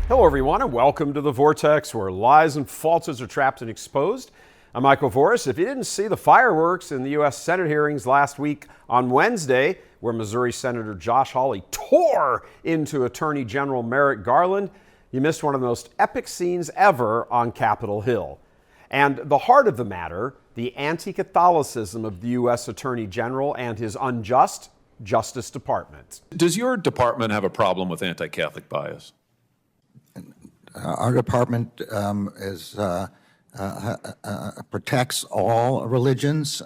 Hello, everyone, and welcome to the Vortex, where lies and falsehoods are trapped and exposed. I'm Michael Voris. If you didn't see the fireworks in the U.S. Senate hearings last week on Wednesday, where Missouri Senator Josh Hawley tore into Attorney General Merrick Garland, you missed one of the most epic scenes ever on Capitol Hill. And the heart of the matter, the anti-Catholicism of the U.S. Attorney General and his unjust Justice Department. Does your department have a problem with anti-Catholic bias? Our department protects all religions.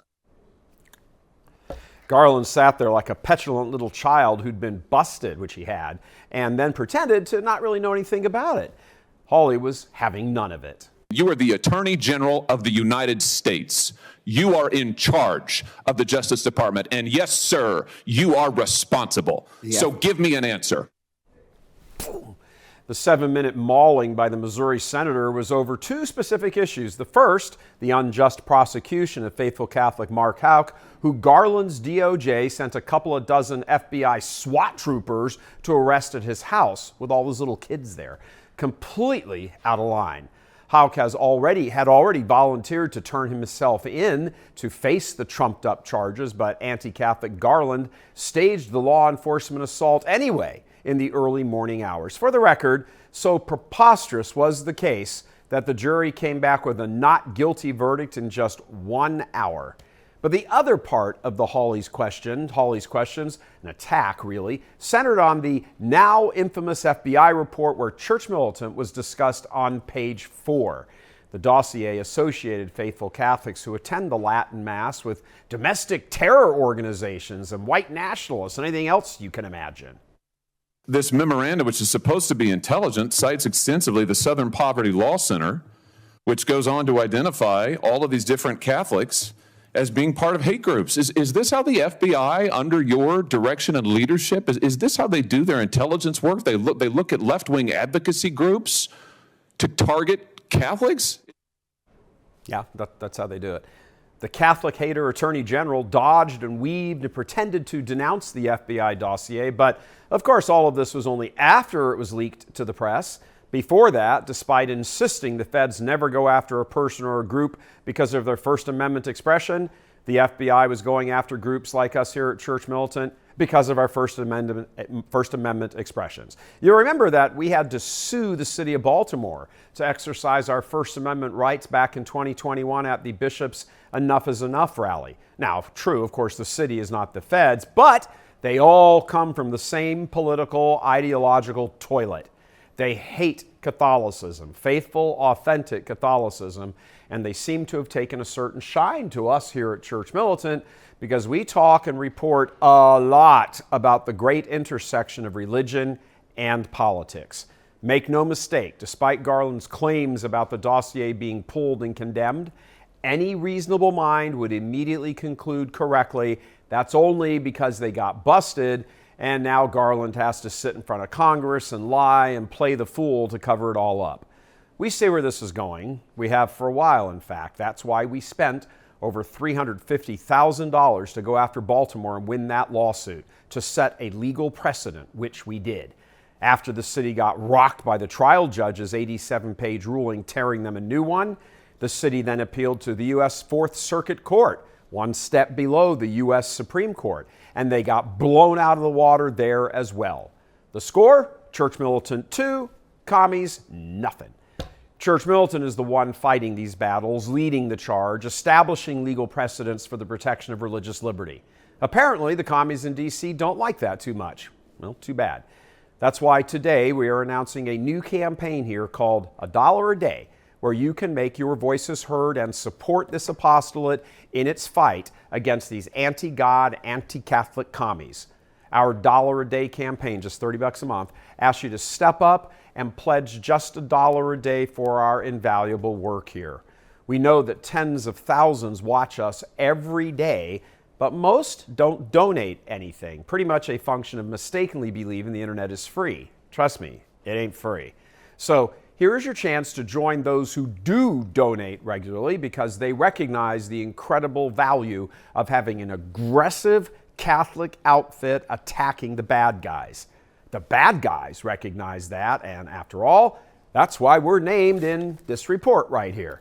Garland sat there like a petulant little child who'd been busted, which he had, and then pretended to not really know anything about it. Hawley was having none of it. You are the Attorney General of the United States. You are in charge of the Justice Department. And yes, sir, you are responsible. Yeah. So give me an answer. The 7-minute mauling by the Missouri senator was over two specific issues. The first, the unjust prosecution of faithful Catholic Mark Houck, who Garland's DOJ sent a couple of dozen FBI SWAT troopers to arrest at his house with all those little kids there, completely out of line. Houck had already volunteered to turn himself in to face the trumped-up charges, but anti-Catholic Garland staged the law enforcement assault anyway in the early morning hours. For the record, so preposterous was the case that the jury came back with a not guilty verdict in just 1 hour. But the other part of the Hawley's questions, an attack really, centered on the now infamous FBI report where church militant was discussed on page 4. The dossier associated faithful Catholics who attend the Latin Mass with domestic terror organizations and white nationalists and anything else you can imagine. This memorandum, which is supposed to be intelligent, cites extensively the Southern Poverty Law Center, which goes on to identify all of these different Catholics as being part of hate groups. Is this how the FBI, under your direction and leadership, is this how they do their intelligence work? They look at left-wing advocacy groups to target Catholics? Yeah, that's how they do it. The Catholic hater Attorney General dodged and weaved and pretended to denounce the FBI dossier, but of course all of this was only after it was leaked to the press. Before that, despite insisting the feds never go after a person or a group because of their First Amendment expression, the FBI was going after groups like us here at Church Militant because of our First Amendment expressions. You remember that we had to sue the city of Baltimore to exercise our First Amendment rights back in 2021 at the Bishop's Enough is Enough rally. Now, true, of course, the city is not the feds, but they all come from the same political, ideological toilet. They hate Catholicism, faithful, authentic Catholicism, and they seem to have taken a certain shine to us here at Church Militant because we talk and report a lot about the great intersection of religion and politics. Make no mistake, despite Garland's claims about the dossier being pulled and condemned, any reasonable mind would immediately conclude correctly that's only because they got busted, and now Garland has to sit in front of Congress and lie and play the fool to cover it all up. We see where this is going. We have for a while, in fact. That's why we spent over $350,000 to go after Baltimore and win that lawsuit, to set a legal precedent, which we did. After the city got rocked by the trial judge's 87-page ruling tearing them a new one, the city then appealed to the U.S. Fourth Circuit Court, one step below the U.S. Supreme Court, and they got blown out of the water there as well. The score? Church Militant 2, commies nothing. Church Militant is the one fighting these battles, leading the charge, establishing legal precedents for the protection of religious liberty. Apparently, the commies in D.C. don't like that too much. Well, too bad. That's why today we are announcing a new campaign here called $1 a Day, where you can make your voices heard and support this apostolate in its fight against these anti-God, anti-Catholic commies. Our $1 a Day campaign, just $30 a month, asks you to step up and pledge just $1 a day for our invaluable work here. We know that tens of thousands watch us every day, but most don't donate anything. Pretty much a function of mistakenly believing the internet is free. Trust me, it ain't free. So here's your chance to join those who do donate regularly because they recognize the incredible value of having an aggressive, Catholic outfit attacking the bad guys. The bad guys recognize that, and after all, that's why we're named in this report right here.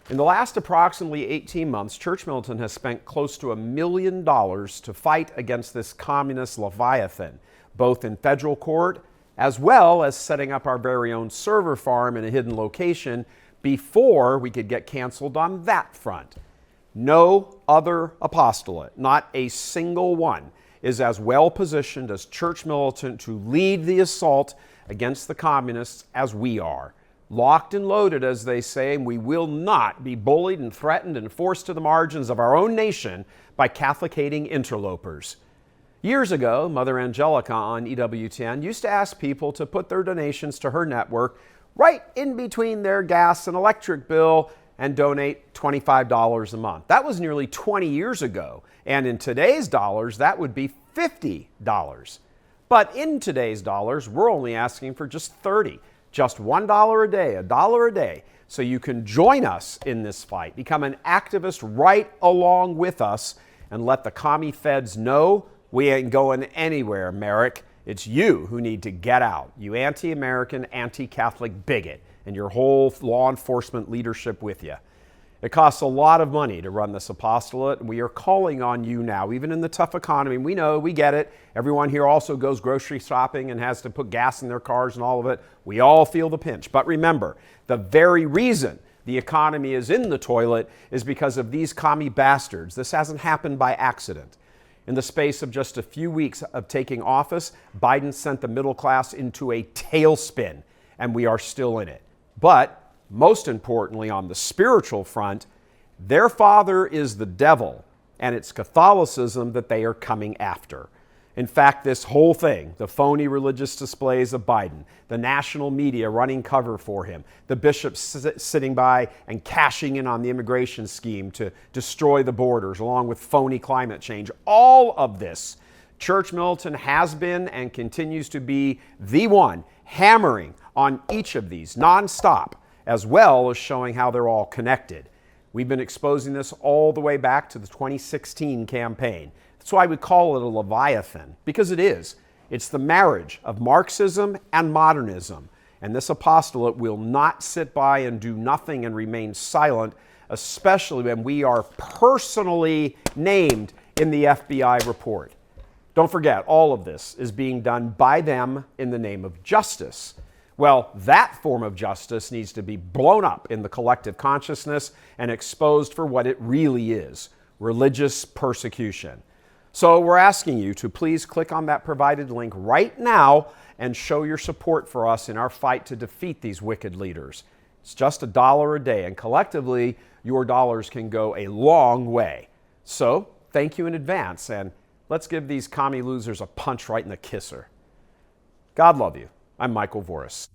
In the last approximately 18 months, Church Militant has spent close to $1 million to fight against this communist leviathan, both in federal court as well as setting up our very own server farm in a hidden location before we could get canceled on that front. No other apostolate, not a single one, is as well positioned as Church Militant to lead the assault against the communists as we are. Locked and loaded, as they say, and we will not be bullied and threatened and forced to the margins of our own nation by Catholic-hating interlopers. Years ago, Mother Angelica on EWTN used to ask people to put their donations to her network right in between their gas and electric bill and donate $25 a month. That was nearly 20 years ago, and in today's dollars, that would be $50. But in today's dollars, we're only asking for just $30. Just $1 a day, $1 a day, so you can join us in this fight. Become an activist right along with us and let the commie feds know we ain't going anywhere, Merrick. It's you who need to get out, you anti-American, anti-Catholic bigot, and your whole law enforcement leadership with you. It costs a lot of money to run this apostolate, and we are calling on you now, even in the tough economy. We know, we get it. Everyone here also goes grocery shopping and has to put gas in their cars and all of it. We all feel the pinch. But remember, the very reason the economy is in the toilet is because of these commie bastards. This hasn't happened by accident. In the space of just a few weeks of taking office, Biden sent the middle class into a tailspin, and we are still in it. But most importantly, on the spiritual front, their father is the devil, and it's Catholicism that they are coming after. In fact, this whole thing, the phony religious displays of Biden, the national media running cover for him, the bishops sitting by and cashing in on the immigration scheme to destroy the borders, along with phony climate change, all of this, Church Militant has been and continues to be the one hammering on each of these nonstop, as well as showing how they're all connected. We've been exposing this all the way back to the 2016 campaign. That's why we call it a leviathan, because it is. It's the marriage of Marxism and modernism. And this apostolate will not sit by and do nothing and remain silent, especially when we are personally named in the FBI report. Don't forget, all of this is being done by them in the name of justice. Well, that form of justice needs to be blown up in the collective consciousness and exposed for what it really is, religious persecution. So we're asking you to please click on that provided link right now and show your support for us in our fight to defeat these wicked leaders. It's just $1 a day, and collectively, your dollars can go a long way. So thank you in advance, and let's give these commie losers a punch right in the kisser. God love you. I'm Michael Voris.